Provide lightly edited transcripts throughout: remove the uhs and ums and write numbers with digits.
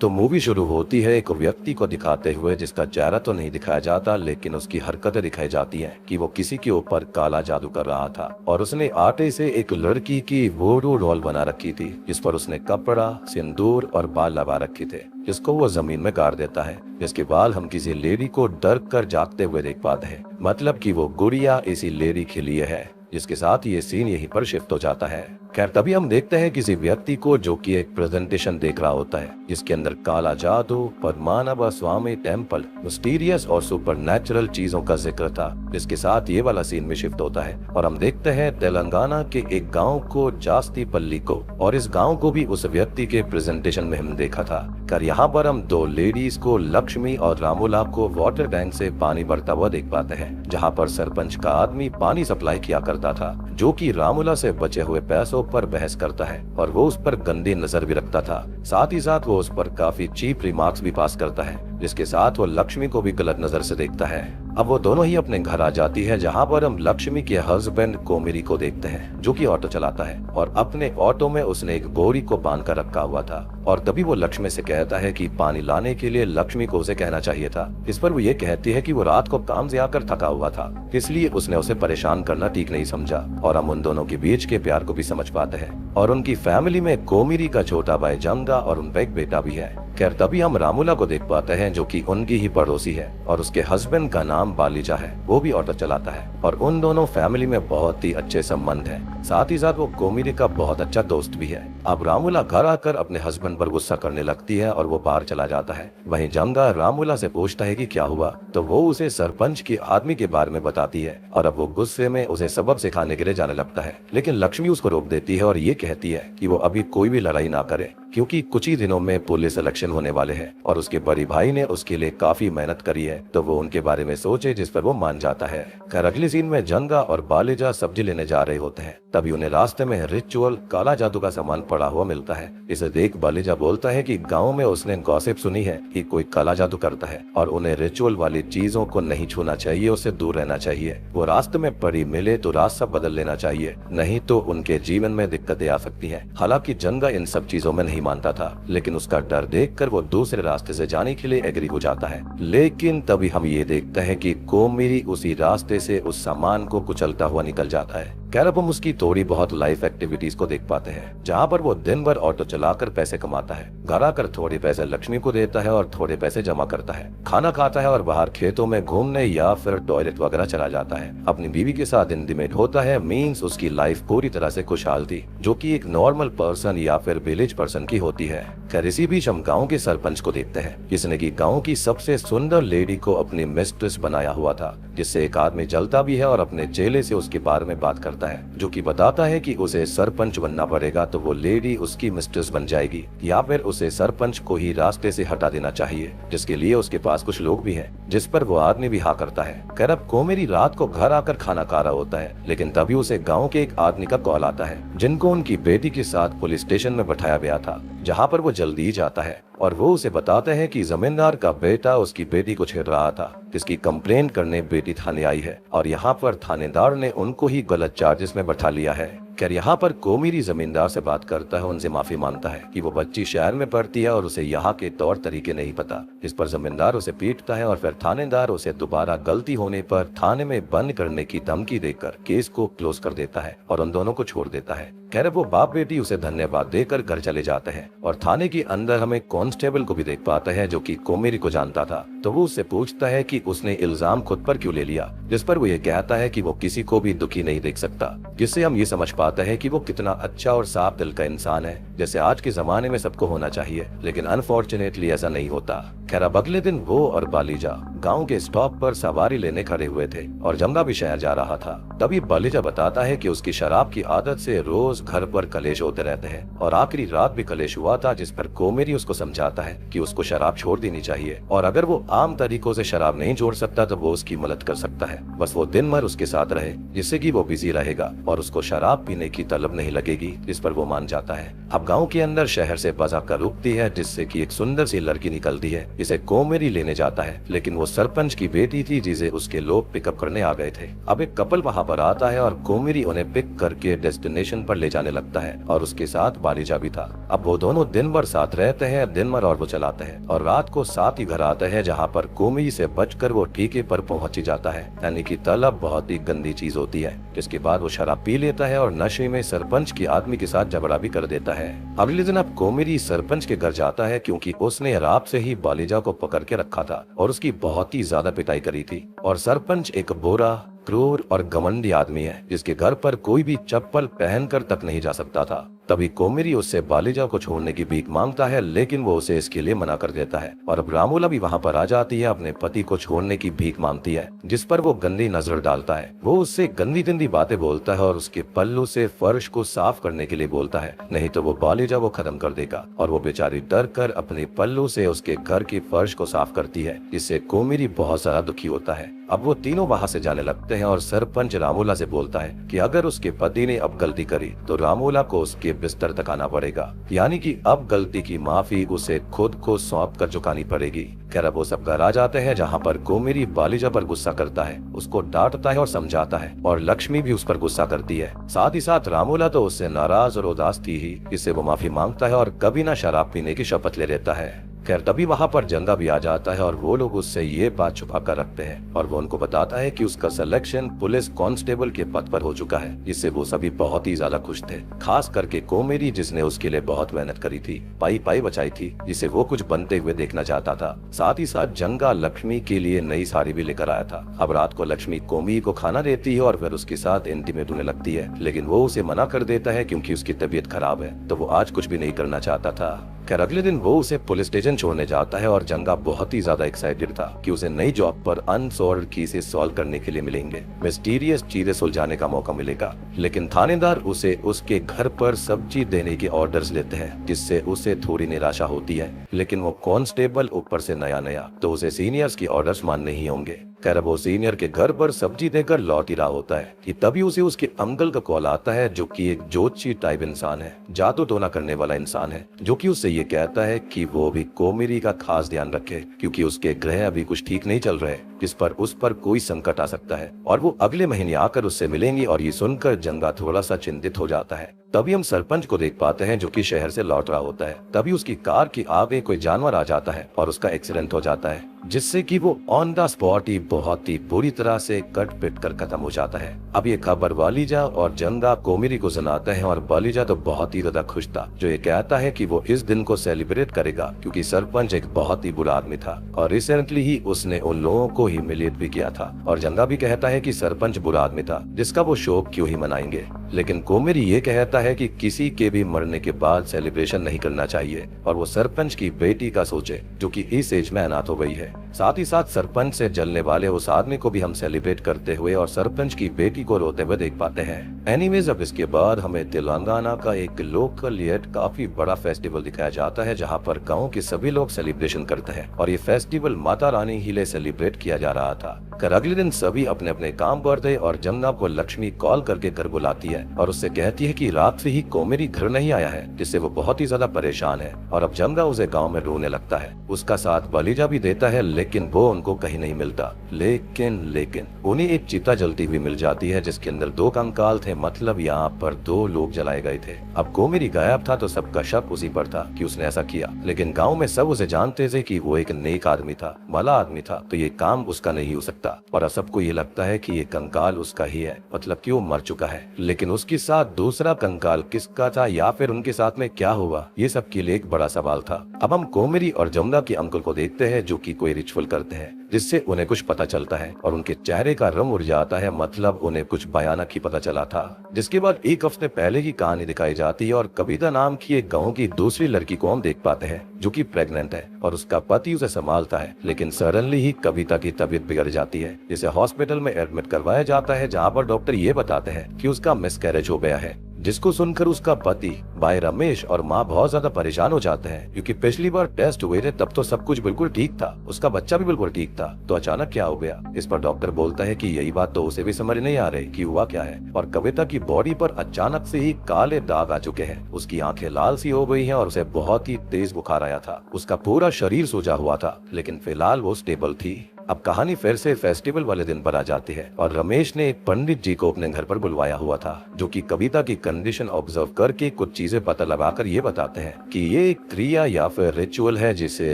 तो मूवी शुरू होती है एक व्यक्ति को दिखाते हुए जिसका चेहरा तो नहीं दिखाया जाता, लेकिन उसकी हरकतें दिखाई जाती हैं कि वो किसी के ऊपर काला जादू कर रहा था और उसने आटे से एक लड़की की वोडू डॉल बना रखी थी जिस पर उसने कपड़ा, सिंदूर और बाल लगा रखे थे, जिसको वो जमीन में गाड़ देता है। जिसके बाद हम किसी लेडी को डर कर जागते हुए देख पाते हैं, मतलब कि वो गुड़िया इसी लेडी के लिए है। जिसके साथ ये सीन यहीं पर शिफ्ट हो जाता है। खैर तभी हम देखते हैं किसी व्यक्ति को जो कि एक प्रेजेंटेशन देख रहा होता है जिसके अंदर काला जादू, पद्मनाभ स्वामी टेम्पल, मिस्टीरियस और सुपरनैचुरल चीजों का जिक्र था। जिसके साथ ये वाला सीन में शिफ्ट होता है और हम देखते हैं तेलंगाना के एक गांव को, जास्तीपल्ली को, और इस गांव को भी उस व्यक्ति के प्रेजेंटेशन में हम देखा था। कर यहाँ पर हम दो लेडीज को, लक्ष्मी और रामूला को वाटर टैंक से पानी भरता हुआ देख पाते हैं, जहाँ पर सरपंच का आदमी पानी सप्लाई किया करता था, जो कि रामूला से बचे हुए पैसों पर बहस करता है और वो उस पर गंदी नजर भी रखता था। साथ ही साथ वो उस पर काफी चीप रिमार्क्स भी पास करता है, जिसके साथ वो लक्ष्मी को भी गलत नजर से देखता है। अब वो दोनों ही अपने घर आ जाती है, जहाँ पर हम लक्ष्मी के हस्बैंड कोमेरी को देखते हैं जो कि ऑटो चलाता है और अपने ऑटो में उसने एक गोरी को बांध कर रखा हुआ था। और तभी वो लक्ष्मी से कहता है कि पानी लाने के लिए लक्ष्मी को उसे कहना चाहिए था। इस पर वो ये कहती है कि वो रात को काम से आकर थका हुआ था, इसलिए उसने उसे परेशान करना ठीक नहीं समझा। और हम उन दोनों के बीच के प्यार को भी समझ पाते हैं। और उनकी फैमिली में कोमेरी का छोटा भाई जंगा और उनका एक बेटा भी है। खैर तभी हम रामूला को देख पाते हैं जो कि उनकी ही पड़ोसी है और उसके हस्बैंड का नाम बालीजा है, वो भी ऑटो चलाता है और उन दोनों फैमिली में बहुत ही अच्छे संबंध हैं। साथ ही साथ वो कोमेरी का बहुत अच्छा दोस्त भी है। अब रामूला घर आकर अपने हस्बैंड पर गुस्सा करने लगती है और वो बाहर चला जाता है। वहीं जंगा रामूला से पूछता है कि क्या हुआ, तो वो उसे सरपंच के आदमी के बारे में बताती है और अब वो गुस्से में उसे सबक सिखाने के लिए जाने लगता है। लेकिन लक्ष्मी उसको रोक देती है और ये कहती है कि वो अभी कोई भी लड़ाई ना करे, क्योंकि कुछ ही दिनों में पुलिस इलेक्शन होने वाले हैं और उसके बड़ी भाई ने उसके लिए काफी मेहनत करी है, तो वो उनके बारे में सोचे, जिस पर वो मान जाता है। खैर अगले सीन में जंगा और बालीजा सब्जी लेने जा रहे होते हैं। तभी उन्हें रास्ते में रिचुअल काला जादू का सामान पड़ा हुआ मिलता है। इसे देख बालीजा बोलता है कि गाँव में उसने गॉसिप सुनी है कि कोई काला जादू करता है और उन्हें रिचुअल वाली चीजों को नहीं छूना चाहिए, उससे दूर रहना चाहिए। वो रास्ते में पड़ी मिले तो रास्ता बदल लेना चाहिए, नहीं तो उनके जीवन में दिक्कतें आ सकती है। हालांकि जंगा इन सब चीजों में नहीं मानता था, लेकिन उसका डर देखकर वो दूसरे रास्ते से जाने के लिए एग्री हो जाता है। लेकिन तभी हम ये देखते हैं कि कोमेरी उसी रास्ते से उस सामान को कुचलता हुआ निकल जाता है। खैर अब हम उसकी थोड़ी बहुत लाइफ एक्टिविटीज को देख पाते हैं, जहाँ पर वो दिन भर ऑटो चलाकर पैसे कमाता है, घर आकर थोड़े पैसे लक्ष्मी को देता है और थोड़े पैसे जमा करता है, खाना खाता है और बाहर खेतों में घूमने या फिर टॉयलेट वगैरह चला जाता है। अपनी बीवी के साथ इंटीमेट होता है। मीन्स उसकी लाइफ पूरी तरह से खुशहाल थी, जो कि एक नॉर्मल पर्सन या फिर विलेज पर्सन की होती है। खैर इसी बीच हम गाँव के सरपंच को देखते हैं, जिसने की गाँव की सबसे सुंदर लेडी को अपनी मिस्ट्रेस बनाया हुआ था, जिससे एक आदमी जलता भी है और अपने चेले से उसके बारे में बात करता है, जो कि बताता है कि उसे सरपंच बनना पड़ेगा, तो वो लेडी उसकी मिस्ट्रेस बन जाएगी या फिर उसे सरपंच को ही रास्ते से हटा देना चाहिए, जिसके लिए उसके पास कुछ लोग भी हैं, जिस पर वो आदमी भी हाँ करता है। खैर अब कोमेरी रात को घर आकर खाना खा रहा होता है, लेकिन तभी उसे गाँव के एक आदमी का कॉल आता है, जिनको उनकी बेटी के साथ पुलिस स्टेशन में बैठाया गया था, जहाँ पर वो जल्दी ही जाता है और वो उसे बताते हैं कि जमींदार का बेटा उसकी बेटी को छेड़ रहा था, जिसकी कंप्लेन करने बेटी थाने आई है और यहाँ पर थानेदार ने उनको ही गलत चार्जेस में बैठा लिया है। खैर यहाँ पर कोमेरी जमींदार से बात करता है, उनसे माफी मांगता है कि वो बच्ची शहर में पढ़ती है और उसे यहाँ के तौर तरीके नहीं पता। इस पर जमींदार उसे पीटता है और फिर थानेदार उसे दोबारा गलती होने पर थाने में बंद करने की धमकी देकर केस को क्लोज कर देता है और उन दोनों को छोड़ देता है। खैर वो बाप बेटी उसे धन्यवाद देकर घर चले जाते हैं और थाने के अंदर हमें कांस्टेबल को भी देख पाता है, जो कि कोमेरी को जानता था। तो वो उससे पूछता है कि उसने इल्जाम खुद पर क्यों ले लिया, जिस पर वो ये कहता है कि वो किसी को भी दुखी नहीं देख सकता, जिससे हम ये समझ पाते हैं कि वो कितना अच्छा और साफ दिल का इंसान है, जैसे आज के जमाने में सबको होना चाहिए, लेकिन अनफॉर्चुनेटली ऐसा नहीं होता। खैर अब अगले दिन वो और बालीजा गांव के स्टॉप पर सवारी लेने खड़े हुए थे और जंगा भी शहर जा रहा था। तभी बालीजा बताता है कि उसकी शराब की आदत से रोज घर पर कलेश होते रहते हैं और आखिरी रात भी कलेश हुआ था, जिस पर कोमेरी उसको समझाता है कि उसको शराब छोड़ देनी चाहिए और अगर वो आम तरीकों से शराब नहीं छोड़ सकता तो वो उसकी मदद कर सकता है, बस वो दिन भर उसके साथ रहे जिससे कि वो बिजी रहेगा और उसको शराब पीने की तलब नहीं लगेगी, जिस पर वो मान जाता है। अब गांव के अंदर शहर से बस आकर रुकती है जिससे कि एक सुंदर सी लड़की निकलती है, जिसे कोमेरी लेने जाता है, लेकिन वो सरपंच की बेटी थी जिसे उसके लोग पिकअप करने आ गए थे। अब एक कपल वहाँ पर आता है और कोमेरी उन्हें पिक करके डेस्टिनेशन पर ले जाने लगता है और उसके साथ बालिजा भी था। अब वो दोनों दिन भर साथ रहते हैं, दिन भर और वो चलाते हैं और रात को साथ ही घर आते हैं, जहाँ पर कोमेरी से बचकर वो ठीके पर पहुंच ही जाता है, यानी कि तलब बहुत ही गंदी चीज होती है। जिसके बाद वो शराब पी लेता है और नशे में सरपंच की आदमी के साथ झगड़ा भी कर देता है। अगले दिन अब कोमेरी सरपंच के घर जाता है क्योंकि उसने रात से ही बालिजा को पकड़ के रखा था और उसकी बहुत ही ज्यादा पिटाई करी थी। और सरपंच एक बुरा, क्रूर और घमंडी आदमी है जिसके घर पर कोई भी चप्पल पहनकर तक नहीं जा सकता था। तभी कोमेरी उससे बालिजा को छोड़ने की भीख मांगता है, लेकिन वो उसे इसके लिए मना कर देता है। और अब रामूला भी वहाँ पर आ जाती है, अपने पति को छोड़ने की भीख मांगती है, जिस पर वो गंदी नजर डालता है। वो उससे गंदी गंदी बातें बोलता है और उसके पल्लू से फर्श को साफ करने के लिए बोलता है, नहीं तो वो बालिजा वो खत्म कर देगा। और वो बेचारी डर कर अपने पल्लू से उसके घर की फर्श को साफ करती है, जिससे कोमेरी बहुत सारा दुखी होता है। अब वो तीनों वहाँ से जाने लगते हैं और सरपंच रामूला से बोलता है कि अगर उसके पति ने अब गलती करी तो रामूला को उसके बिस्तर तक आना पड़ेगा, यानी कि अब गलती की माफी उसे खुद को सौंप कर चुकानी पड़ेगी। खैर वो सब घर आ जाते हैं, जहाँ पर कोमेरी बालिजा पर गुस्सा करता है, उसको डांटता है और समझाता है, और लक्ष्मी भी उस पर गुस्सा करती है। साथ ही साथ रामूला तो उससे नाराज और उदास थी ही, इससे वो माफी मांगता है और कभी ना शराब पीने की शपथ ले लेता है। खैर तभी वहाँ पर जंगा भी आ जाता है और वो लोग उससे ये बात छुपा कर रखते हैं और वो उनको बताता है कि उसका सिलेक्शन पुलिस कांस्टेबल के पद पर हो चुका है, जिससे वो सभी बहुत ही ज्यादा खुश थे, खास करके कोमेरी जिसने उसके लिए बहुत मेहनत करी थी, पाई पाई बचाई थी, जिसे वो कुछ बनते हुए देखना चाहता था। साथ ही साथ जंगा लक्ष्मी के लिए नई साड़ी भी लेकर आया था। अब रात को लक्ष्मी कोमेरी को खाना देती है और फिर उसके साथ इंटीमेट होने लगती है, लेकिन वो उसे मना कर देता है क्योंकि उसकी तबीयत खराब है, तो वो आज कुछ भी नहीं करना चाहता था। खैर अगले दिन वो उसे पुलिस स्टेशन छोड़ने जाता है और जंगा बहुत ही ज्यादा एक्साइटेड था कि उसे नई जॉब पर अनसॉल्व्ड केसेस सॉल्व करने के लिए मिलेंगे, मिस्टीरियस चीजें सुलझाने का मौका मिलेगा। लेकिन थानेदार उसे उसके घर पर सब्जी देने के ऑर्डर्स लेते हैं, जिससे उसे थोड़ी निराशा होती है, लेकिन वो कांस्टेबल ऊपर से नया तो उसे सीनियर्स की ऑर्डर्स मानने ही होंगे। खैर वो सीनियर के घर पर सब्जी देकर लौट ही रहा होता है कि तभी उसे उसके अंकल का कॉल आता है, जो कि एक ज्योतिषी टाइप इंसान है, जादू टोना करने वाला इंसान है, जो कि उससे ये कहता है कि वो भी कोमेरी का खास ध्यान रखे क्योंकि उसके ग्रह अभी कुछ ठीक नहीं चल रहे, जिस पर उस पर कोई संकट आ सकता है और वो अगले महीने आकर उससे मिलेंगी। और ये सुनकर जंगा थोड़ा सा चिंतित हो जाता है। तभी हम सरपंच को देख पाते हैं जो कि शहर से लौट रहा होता है। तभी उसकी कार की आगे कोई जानवर आ जाता है और उसका एक्सीडेंट हो जाता है, जिससे कि वो ऑन द स्पॉट ही बहुत ही बुरी तरह से कट पिट कर खत्म हो जाता है। अब ये खबर बालिजा और जंगा कोमेरी को सुनाते हैं और बालिजा तो बहुत ही ज्यादा खुश था, जो ये कहता है कि वो इस दिन को सेलिब्रेट करेगा क्योंकि सरपंच एक बहुत ही बुरा आदमी था और रिसेंटली ही उसने उन लोगों को ह्यूमिलिएट भी किया था। और जंगा भी कहता है कि सरपंच बुरा आदमी था जिसका वो शोक क्यों ही मनाएंगे, लेकिन कोमेरी ये कहता है कि किसी के भी मरने के बाद सेलिब्रेशन नहीं करना चाहिए और वो सरपंच की बेटी का सोचे जो कि इस एज में अनाथ हो गई है। साथ ही साथ सरपंच से जलने वाले उस आदमी को भी हम सेलिब्रेट करते हुए और सरपंच की बेटी को रोते हुए देख पाते हैं। एनीवेज अब इसके बाद हमें तेलंगाना का एक लोकल येट काफी बड़ा फेस्टिवल दिखाया जाता है, जहाँ पर गाँव के सभी लोग सेलिब्रेशन करते हैं और ये फेस्टिवल माता रानी ही ले सेलिब्रेट किया जा रहा था। कर अगले दिन सभी अपने अपने काम पर थे और जंगा को लक्ष्मी कॉल करके घर बुलाती है और उससे कहती है कि रात से ही कोमेरी घर नहीं आया है, जिससे वो बहुत ही ज्यादा परेशान है। और अब जंगा उसे गांव में रोने लगता है। उसका साथ बालिजा भी देता है, लेकिन वो उनको कहीं नहीं मिलता। लेकिन उन्हें एक चिता जलती हुई मिल जाती है जिसके अंदर 2 कंकाल थे, मतलब यहाँ पर 2 लोग जलाए गए थे। अब कोमेरी गायब था तो सबका शक उसी पर था कि उसने ऐसा किया, लेकिन गाँव में सब उसे जानते थे कि वो एक नेक आदमी था, भला आदमी था, तो ये काम उसका नहीं हो सकता। और सबको ये लगता है कि ये कंकाल उसका ही है, मतलब कि वो मर चुका है। लेकिन उसके साथ दूसरा कंकाल किसका था या फिर उनके साथ में क्या हुआ, ये सब के लिए एक बड़ा सवाल था। अब हम कोमेरी और जमुना के अंकल को देखते हैं जो कि कोई रिचुअल करते हैं जिससे उन्हें कुछ पता चलता है और उनके चेहरे का रंग उड़ जाता है, मतलब उन्हें कुछ भयानक ही पता चला था। जिसके बाद 1 हफ्ते पहले की कहानी दिखाई जाती है और कविता नाम की एक गाँव की दूसरी लड़की को हम देख पाते हैं जो कि प्रेग्नेंट है और उसका पति उसे संभालता है, लेकिन सडनली ही कविता की तबीयत बिगड़ जाती है, जिसे हॉस्पिटल में एडमिट करवाया जाता है, जहाँ पर डॉक्टर ये बताते हैं कि उसका मिसकैरेज हो गया है, जिसको सुनकर उसका पति भाई रमेश और माँ बहुत ज्यादा परेशान हो जाते हैं, क्योंकि पिछली बार टेस्ट हुए थे तब तो सब कुछ बिल्कुल ठीक था, उसका बच्चा भी बिल्कुल ठीक था, तो अचानक क्या हो गया। इस पर डॉक्टर बोलता है कि यही बात तो उसे भी समझ नहीं आ रही कि हुआ क्या है, और कविता की बॉडी पर अचानक से ही काले दाग आ चुके हैं, उसकी आंखें लाल सी हो गई हैं और उसे बहुत ही तेज बुखार आया था, उसका पूरा शरीर सूजा हुआ था, लेकिन फिलहाल वो स्टेबल थी। अब कहानी फिर से फेस्टिवल वाले दिन पर आ जाती है और रमेश ने एक पंडित जी को अपने घर पर बुलवाया हुआ था, जो कि कविता की कंडीशन ऑब्जर्व करके कुछ चीजें पता लगाकर ये बताते हैं कि ये एक क्रिया या फिर रिचुअल है जिसे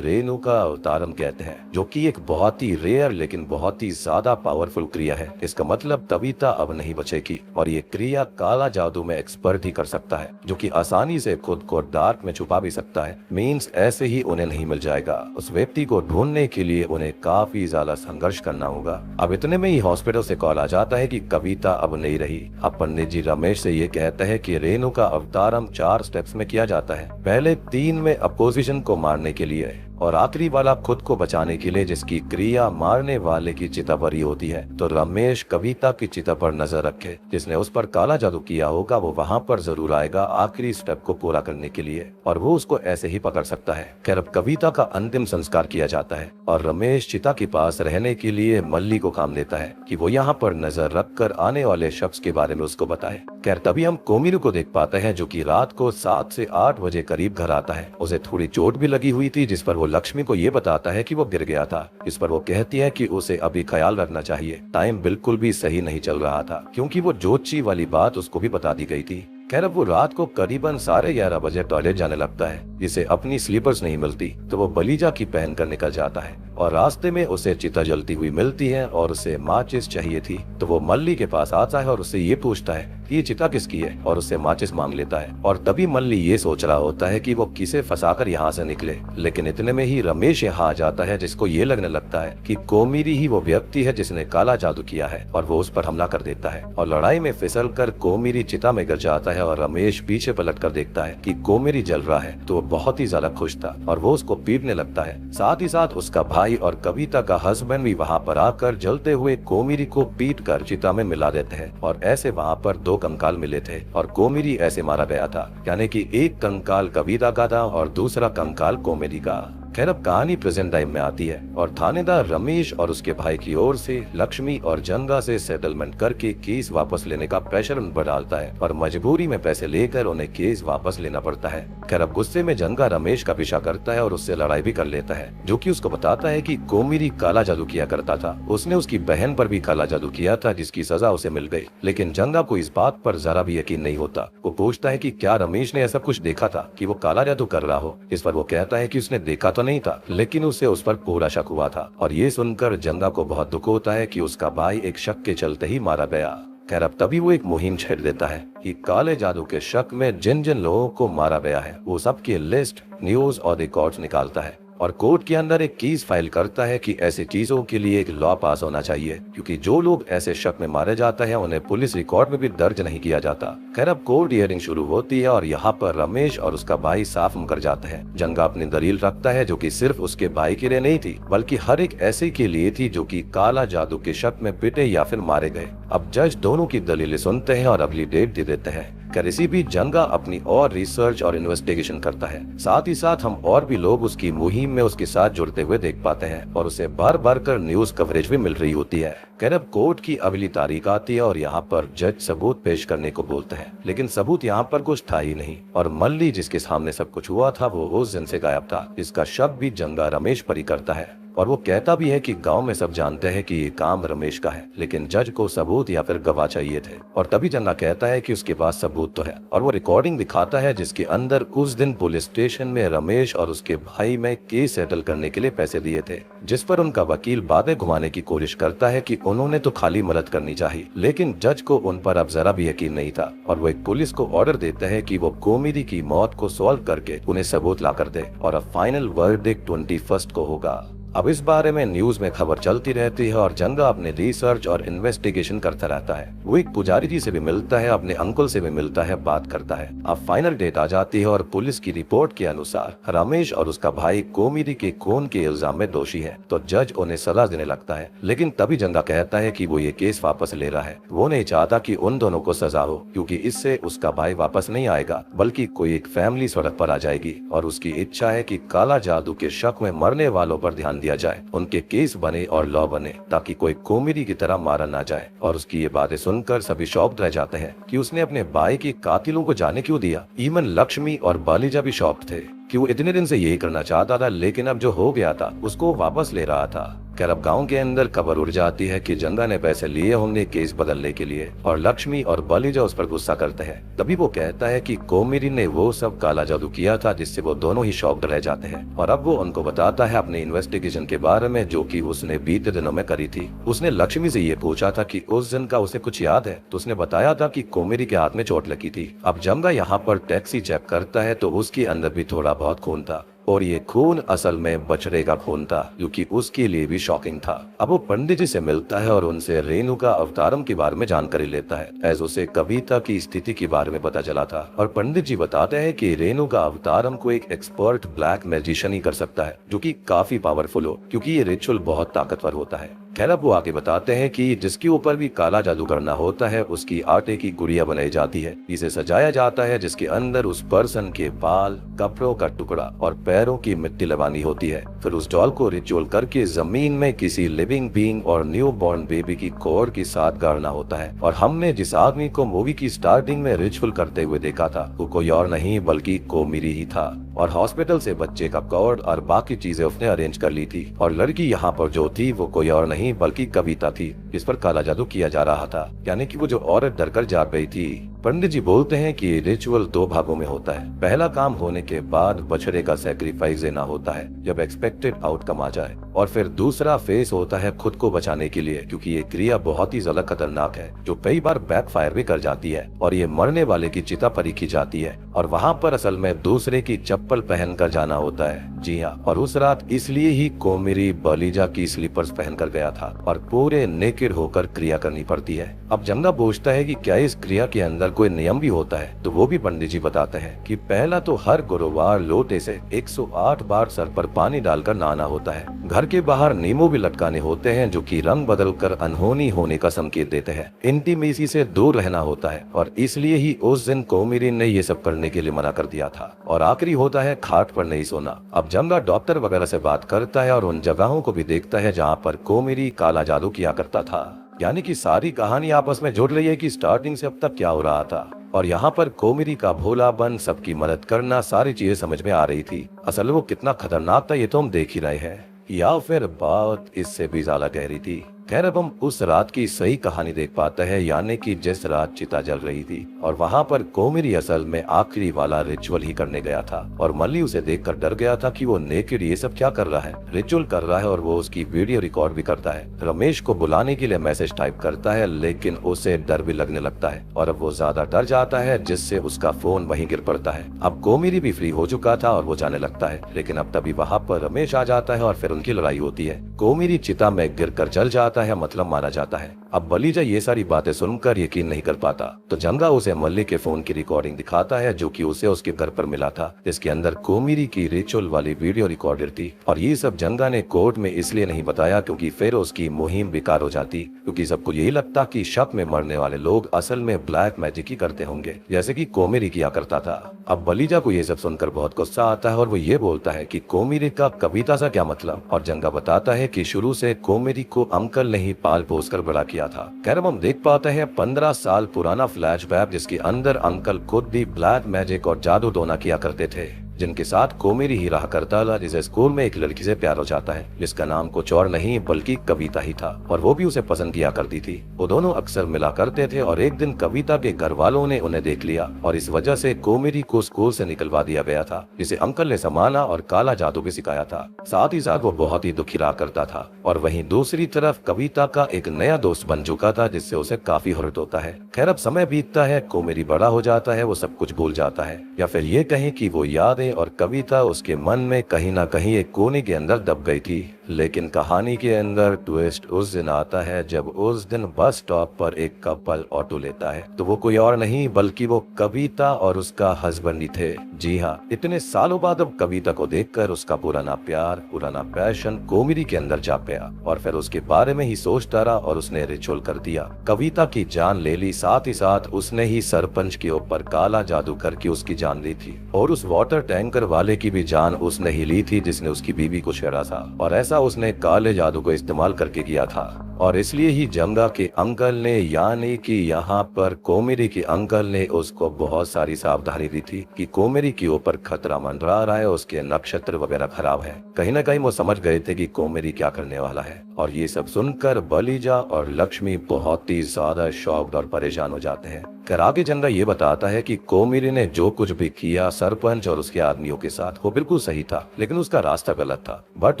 रेणु का अवतारम कहते हैं, जो कि एक बहुत ही रेयर लेकिन बहुत ही ज्यादा पावरफुल क्रिया है। इसका मतलब कविता अब नहीं बचेगी और ये क्रिया काला जादू में एक्सपर्ट ही कर सकता है, जो कि आसानी से खुद को डार्क में छुपा भी सकता है। मीन्स ऐसे ही उन्हें नहीं मिल जाएगा, उस व्यक्ति को ढूंढने के लिए उन्हें काफी ज्यादा संघर्ष करना होगा। अब इतने में ही हॉस्पिटल से कॉल आ जाता है कि कविता अब नहीं रही। अब पंडित जी रमेश से ये कहते हैं कि रेणु का अवतारम 4 स्टेप्स में किया जाता है। पहले 3 में अपोजिशन को मारने के लिए और आखिरी वाला खुद को बचाने के लिए, जिसकी क्रिया मारने वाले की चिता पर ही होती है। तो रमेश कविता की चिता पर नजर रखे, जिसने उस पर काला जादू किया होगा वो वहाँ पर जरूर आएगा आखिरी स्टेप को पूरा करने के लिए, और वो उसको ऐसे ही पकड़ सकता है। खैर अब कविता का अंतिम संस्कार किया जाता है और रमेश चिता के पास रहने के लिए मल्ली को काम देता है कि वो यहाँ पर नजर रखकर आने वाले शख्स के बारे में उसको बताए। खैर तभी हम कोमिरू को देख पाते हैं, जो कि रात को 7 से 8 बजे करीब घर आता है। उसे थोड़ी चोट भी लगी हुई थी, जिस पर वो लक्ष्मी को ये बताता है कि वो गिर गया था। इस पर वो कहती है कि उसे अभी ख्याल रखना चाहिए, टाइम बिल्कुल भी सही नहीं चल रहा था, क्योंकि वो ज्योतिषी वाली बात उसको भी बता दी गई थी। खैर अब वो रात को करीबन 11:30 बजे टॉयलेट जाने लगता है। जिसे अपनी स्लीपर्स नहीं मिलती तो वो बलीजा की पहन कर निकल जाता है और रास्ते में उसे चिता जलती हुई मिलती है और उसे माचिस चाहिए थी। तो वो मल्ली के पास आता है और उससे ये पूछता है कि ये चिता किसकी है, और उससे माचिस मांग लेता है। और तभी मल्ली ये सोच रहा होता है कि वो किसे फंसाकर यहाँ से निकले, लेकिन इतने में ही रमेश यहाँ आ जाता है, जिसको ये लगने लगता है कि कोमिरी ही वो व्यक्ति है जिसने काला जादू किया है, और वो उस पर हमला कर देता है और लड़ाई में फिसल कर कोमिरी चिता में गिर जाता है। और रमेश पीछे पलट कर देखता है कि कोमिरी जल रहा है, तो वो बहुत ही ज्यादा खुश था और वो उसको पीटने लगता है। साथ ही साथ उसका भाई और कविता का हस्बैंड भी वहाँ पर आकर जलते हुए कोमिरी को पीट कर चिता में मिला देते हैं। और ऐसे वहाँ पर 2 कंकाल मिले थे और कोमिरी ऐसे मारा गया था, यानी कि एक कंकाल कविता का था और दूसरा कंकाल कोमिरी का। खैर अब कहानी प्रेजेंट टाइम में आती है और थानेदार रमेश और उसके भाई की ओर से लक्ष्मी और जंगा से सेटलमेंट करके केस वापस लेने का प्रेशर उन पर डालता है और मजबूरी में पैसे लेकर उन्हें केस वापस लेना पड़ता है। खैर अब गुस्से में जंगा रमेश का पीछा करता है और उससे लड़ाई भी कर लेता है, जो कि उसको बताता है कि कोमिरी काला जादू किया करता था, उसने उसकी बहन पर भी काला जादू किया था जिसकी सजा उसे मिल गई। लेकिन जंगा को इस बात पर जरा भी यकीन नहीं होता। वो पूछता है कि क्या रमेश ने ऐसा कुछ देखा था कि वो काला जादू कर रहा हो। इस पर वो कहता है कि उसने देखा तो नहीं था, लेकिन उसे उस पर पूरा शक हुआ था। और ये सुनकर जंगा को बहुत दुख होता है कि उसका भाई एक शक के चलते ही मारा गया। खैर अब तभी वो एक मुहिम छेड़ देता है कि काले जादू के शक में जिन जिन लोगों को मारा गया है वो सबकी लिस्ट, न्यूज और रिकॉर्ड्स निकालता है और कोर्ट के अंदर एक केस फाइल करता है कि ऐसी चीजों के लिए एक लॉ पास होना चाहिए, क्योंकि जो लोग ऐसे शक में मारे जाते हैं उन्हें पुलिस रिकॉर्ड में भी दर्ज नहीं किया जाता। खैर अब कोर्ट हियरिंग शुरू होती है और यहाँ पर रमेश और उसका भाई साफ मुकर जाते हैं। जंगा अपनी दलील रखता है, जो कि सिर्फ उसके भाई के लिए नहीं थी बल्कि हर एक ऐसे के लिए थी जो कि काला जादू के शक में पिटे या फिर मारे गए। अब जज दोनों की दलीलें सुनते हैं और अगली डेट दे देते हैं। खैर इसी बीच जंगा अपनी और रिसर्च और इन्वेस्टिगेशन करता है। साथ ही साथ हम और भी लोग उसकी मुहिम में उसके साथ जुड़ते हुए देख पाते हैं और उसे बार बार कर न्यूज कवरेज भी मिल रही होती है। खैर अब कोर्ट की अगली तारीख आती है और यहाँ पर जज सबूत पेश करने को बोलते हैं, लेकिन सबूत यहाँ पर कुछ था ही नहीं और मल्ली जिसके सामने सब कुछ हुआ था वो उस दिन से गायब था। इसका शक भी जंगा रमेश पर ही करता है और वो कहता भी है कि गांव में सब जानते हैं कि ये काम रमेश का है, लेकिन जज को सबूत या फिर गवाह चाहिए थे। और तभी जंगा कहता है कि उसके पास सबूत तो है और वो रिकॉर्डिंग दिखाता है जिसके अंदर उस दिन पुलिस स्टेशन में रमेश और उसके भाई में केस सेटल करने के लिए पैसे दिए थे, जिस पर उनका वकील बातें घुमाने की कोशिश करता है कि उन्होंने तो खाली मदद करनी चाहिए, लेकिन जज को उन पर अब जरा भी यकीन नहीं था और वो एक पुलिस को ऑर्डर देता है कि वो कोमिरी की मौत को सॉल्व करके उन्हें सबूत ला कर दे और अब फाइनल वर्डिक्ट 21 को होगा। अब इस बारे में न्यूज में खबर चलती रहती है और जंगा अपने रिसर्च और इन्वेस्टिगेशन करता रहता है। वो एक पुजारी जी से भी मिलता है, अपने अंकल से भी मिलता है, बात करता है। अब फाइनल डेट आ जाती है और पुलिस की रिपोर्ट के अनुसार रमेश और उसका भाई कोमिरी के खून के इल्जाम में दोषी है। तो जज उन्हें सजा देने लगता है, लेकिन तभी जंगा कहता है कि वो ये केस वापस ले रहा है। वो नहीं चाहता कि उन दोनों को सजा हो, क्योंकि इससे उसका भाई वापस नहीं आएगा, बल्कि कोई एक फैमिली सड़क पर आ जाएगी। और उसकी इच्छा है कि काला जादू के शक में मरने वालों पर ध्यान दिया जाए, उनके केस बने और लॉ बने, ताकि कोई कोमिरी की तरह मारा ना जाए। और उसकी ये बातें सुनकर सभी शॉक्ड रह जाते हैं कि उसने अपने भाई के कातिलों को जाने क्यों दिया। इवन लक्ष्मी और बालीजा भी शॉक्ड थे कि वो इतने दिन से यही करना चाहता था, लेकिन अब जो हो गया था उसको वापस ले रहा था। खैर अब गांव के अंदर खबर उड़ जाती है कि जंगा ने पैसे लिए होंगे केस बदलने के लिए, और लक्ष्मी और बालीजा उस पर गुस्सा करते हैं। तभी वो कहता है कि कोमिरी ने वो सब काला जादू किया था, जिससे वो दोनों ही शॉक्ड रह जाते हैं। और अब वो उनको बताता है अपने इन्वेस्टिगेशन के बारे में, जो कि उसने बीते दिनों में करी थी। उसने लक्ष्मी से ये पूछा था कि उस दिन का उसे कुछ याद है, तो उसने बताया था कि कोमिरी के हाथ में चोट लगी थी। अब जंगा यहाँ पर टैक्सी चेक करता है तो उसके अंदर भी थोड़ा बहुत खून था, और ये खून असल में बछड़े का खून था, जो कि उसके लिए भी शॉकिंग था। अब वो पंडित जी से मिलता है और उनसे रेणुका अवतारम के बारे में जानकारी लेता है, एज उसे कविता की स्थिति के बारे में पता चला था। और पंडित जी बताते हैं कि रेणुका अवतारम को एक एक्सपर्ट ब्लैक मैजिशियन ही कर सकता है, जो कि काफी पावरफुल हो, क्योंकि ये रिचुअल बहुत ताकतवर होता है। खैर अब वो आगे बताते हैं कि जिसके ऊपर भी काला जादू करना होता है, उसकी आटे की गुड़िया बनाई जाती है, जिसे सजाया जाता है, जिसके अंदर उस पर्सन के बाल, कपड़ों का टुकड़ा और पैरों की मिट्टी लगानी होती है। फिर उस डॉल को रिचुअल करके जमीन में किसी लिविंग बीइंग और न्यू बॉर्न बेबी की कोर के साथ गाड़ना होता है। और हमने जिस आदमी को मूवी की स्टार्टिंग में रिचुअल करते हुए देखा था, वो कोई और नहीं बल्कि कोमिरी ही था। और हॉस्पिटल से बच्चे का कॉर्ड और बाकी चीजें उसने अरेंज कर ली थी। और लड़की यहाँ पर जो थी वो कोई और नहीं बल्कि कविता थी, जिस पर काला जादू किया जा रहा था, यानी कि वो जो औरत डरकर जाग गई थी। पंडित जी बोलते हैं कि रिचुअल 2 भागों में होता है। पहला काम होने के बाद बछड़े का सैक्रिफाइस देना होता है, जब एक्सपेक्टेड आउटकम आ जाए। और फिर दूसरा फेस होता है खुद को बचाने के लिए, क्योंकि ये क्रिया बहुत ही ज्यादा खतरनाक है, जो कई बार बैकफायर भी कर जाती है, और ये मरने वाले की चिता परीखी जाती है। और वहाँ पर असल में दूसरे की चप्पल पहन कर जाना होता है। जी हाँ, और उस रात इसलिए ही कोमिरी बालीजा की स्लीपर्स पहन कर गया था और पूरे नेकेड होकर क्रिया करनी पड़ती है। अब जंगा पूछता है कि क्या इस क्रिया के अंदर कोई नियम भी होता है, तो वो भी पंडित जी बताते हैं कि पहला तो हर गुरुवार लोटे से 108 बार सर पर पानी डालकर नहाना होता है। घर के बाहर नींबू भी लटकाने होते हैं, जो कि रंग बदलकर अनहोनी होने का संकेत देते हैं। इंटीमेसी से दूर रहना होता है, और इसलिए ही उस दिन कोमिरी ने ये सब करने के लिए मना कर दिया था। और आखिरी होता है खाट पर नहीं सोना। अब जंगा डॉक्टर वगैरह से बात करता है और उन जगहों को भी देखता है जहाँ पर कोमिरी काला जादू किया करता था। यानी कि सारी कहानी आपस में जुड़ रही है कि स्टार्टिंग से अब तक क्या हो रहा था। और यहाँ पर कोमिरी का भोलापन, सबकी मदद करना, सारी चीजें समझ में आ रही थी। असल वो कितना खतरनाक था ये तो हम देख ही रहे हैं, या फिर बात इससे भी ज्यादा गहरी थी। खैर अब हम उस रात की सही कहानी देख पाते हैं, यानी कि जिस रात चिता जल रही थी और वहाँ पर कोमिरी असल में आखिरी वाला रिचुअल ही करने गया था। और मल्ली उसे देखकर डर गया था कि वो नेकेड ये सब क्या कर रहा है, रिचुअल कर रहा है, और वो उसकी वीडियो रिकॉर्ड भी करता है। रमेश को बुलाने के लिए मैसेज टाइप करता है, लेकिन उसे डर भी लगने लगता है और अब वो ज्यादा डर जाता है, जिससे उसका फोन वहीं गिर पड़ता है। अब कोमिरी भी फ्री हो चुका था और वो जाने लगता है, लेकिन अब तभी वहाँ पर रमेश आ जाता है और फिर उनकी लड़ाई होती है। कोमिरी चिता में गिर कर जल जाता है, मतलब मारा जाता है। अब बालीजा ये सारी बातें सुनकर यकीन नहीं कर पाता, तो जंगा उसे मल्ली के फोन की रिकॉर्डिंग दिखाता है, जो कि उसे उसके घर पर मिला था, जिसके अंदर कोमिरी की रिचुअल वाली वीडियो रिकॉर्डर थी। और ये सब जंगा ने कोर्ट में इसलिए नहीं बताया क्योंकि फिर उसकी मुहिम बेकार हो जाती, क्योंकि सबको यही लगता कि शक में मरने वाले लोग असल में ब्लैक मैजिक ही करते होंगे, जैसे कि कोमिरी किया करता था। अब बालीजा को ये सब सुनकर बहुत गुस्सा आता है और वो ये बोलता है कि कोमिरी का कविता सा क्या मतलब। और जंगा बताता है कि शुरू से कोमिरी को अंकल ने ही पाल पोस कर बड़ा किया था। खैर हम देख पाते हैं 15 साल पुराना फ्लैशबैक, जिसके अंदर अंकल खुद भी ब्लैक मैजिक और जादू टोना किया करते थे, जिनके साथ कोमिरी ही रहा करता था, जिसे स्कूल में एक लड़की से प्यार हो जाता है, जिसका नाम कुछ और नहीं बल्कि कविता ही था, और वो भी उसे पसंद किया करती थी। वो दोनों अक्सर मिला करते थे और एक दिन कविता के घर वालों ने उन्हें देख लिया और इस वजह से कोमिरी को स्कूल से निकलवा दिया गया था, जिसे अंकल ने संभाला और काला जादू भी सिखाया था। साथ ही साथ वो बहुत ही दुखी रहा करता था। और वहीं दूसरी तरफ कविता का एक नया दोस्त बन चुका था, जिससे उसे काफी हर्ट होता है। खैर अब समय बीतता है, कोमिरी बड़ा हो जाता है, वो सब कुछ भूल जाता है, या फिर ये कहें कि वो यादें कहानी और कविता उसके मन में कहीं ना कहीं एक कोने के अंदर दब गई थी। लेकिन कहानी के अंदर ट्विस्ट उस दिन आता है जब उस दिन बस स्टॉप पर एक कपल ऑटो लेता है, तो वो कोई और नहीं बल्कि वो कविता और उसका हस्बैंड ही थे। जी हाँ, इतने सालों बाद अब कविता को देखकर उसका पुराना प्यार, पुराना पैशन कोमिरी के अंदर जा गया और फिर उसके बारे में ही सोचता रहा और उसने रिचुअल कर दिया। कविता की जान ले ली, साथ ही साथ उसने ही सरपंच के ऊपर काला जादू करके उसकी जान ली थी और उस वाटर टैंकर वाले की भी जान उसने ही ली थी जिसने उसकी बीवी को छेड़ा था, और ऐसा उसने काले जादू को इस्तेमाल करके किया था। और इसलिए ही जंगा के अंकल ने, यानी कि यहाँ पर कोमिरी के अंकल ने उसको बहुत सारी सावधानी दी थी कि कोमिरी के ऊपर खतरा मंडरा रहा है, उसके नक्षत्र वगैरह खराब है। कहीं ना कहीं वो समझ गए थे कि कोमिरी क्या करने वाला है। और ये सब सुनकर बलीजा और लक्ष्मी बहुत ही ज्यादा शॉक्ड और परेशान हो जाते हैं। फिर आगे जंगा ये बताता है कि कोमिरी ने जो कुछ भी किया सरपंच और उसके आदमियों के साथ वो बिल्कुल सही था, लेकिन उसका रास्ता गलत था। बट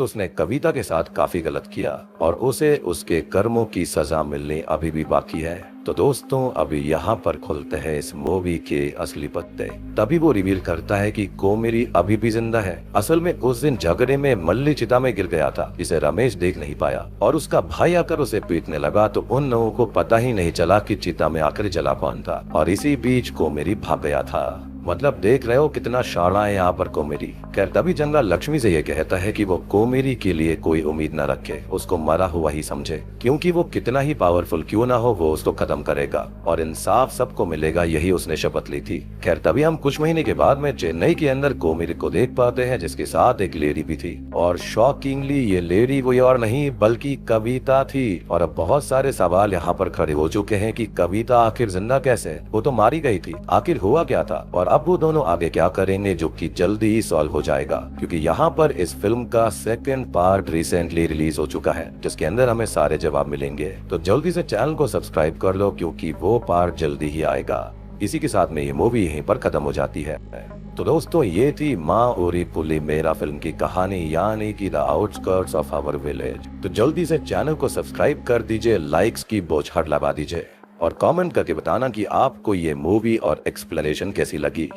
उसने कविता के साथ काफी गलत किया और उसे उसके कर्मों की सजा मिलनी अभी भी बाकी है। तो दोस्तों, अभी यहाँ पर खुलते हैं इस मूवी के असली पत्ते। तभी वो रिवील करता है कि कोमिरी अभी भी जिंदा है। असल में उस दिन झगड़े में मल्ली चिता में गिर गया था, जिसे रमेश देख नहीं पाया और उसका भाई आकर उसे पीटने लगा, तो उन लोगों को पता ही नहीं चला कि चिता में आकर जला कौन था और इसी बीच कोमिरी भाग गया था। मतलब देख रहे हो कितना शाना है यहाँ पर कोमिरी। खैर तभी जंगा लक्ष्मी से ये कहता है कि वो कोमिरी के लिए कोई उम्मीद न रखे, उसको मरा हुआ ही समझे, क्योंकि वो कितना ही पावरफुल क्यों ना हो वो उसको खत्म करेगा और इंसाफ सबको मिलेगा, यही उसने शपथ ली थी। खैर तभी हम कुछ महीने के बाद में चेन्नई के अंदर कोमिरी को देख पाते हैं, जिसके साथ एक लेडी भी थी और शॉकिंगली ये लेडी कोई और नहीं बल्कि कविता थी। और अब बहुत सारे सवाल यहाँ पर खड़े हो चुके हैं कि कविता आखिर जिंदा कैसे, वो तो मारी गई थी, आखिर हुआ क्या था और अब वो दोनों आगे क्या करेंगे, जो कि जल्दी ही सॉल्व हो जाएगा, क्योंकि यहाँ पर इस फिल्म का सेकंड पार्ट रिसेंटली रिलीज हो चुका है जिसके अंदर हमें सारे जवाब मिलेंगे। तो जल्दी से चैनल को सब्सक्राइब कर लो क्योंकि वो पार्ट जल्दी ही आएगा। इसी के साथ में ये मूवी यहीं पर खत्म हो जाती है। तो दोस्तों, ये थी माँ ओरी पुली मेरा फिल्म की कहानी, यानी कि the outskirts of our village. तो जल्दी से चैनल को सब्सक्राइब कर दीजिए, लाइक्स की बौछार लगा दीजिए और कमेंट करके बताना कि आपको ये मूवी और एक्सप्लेनेशन कैसी लगी।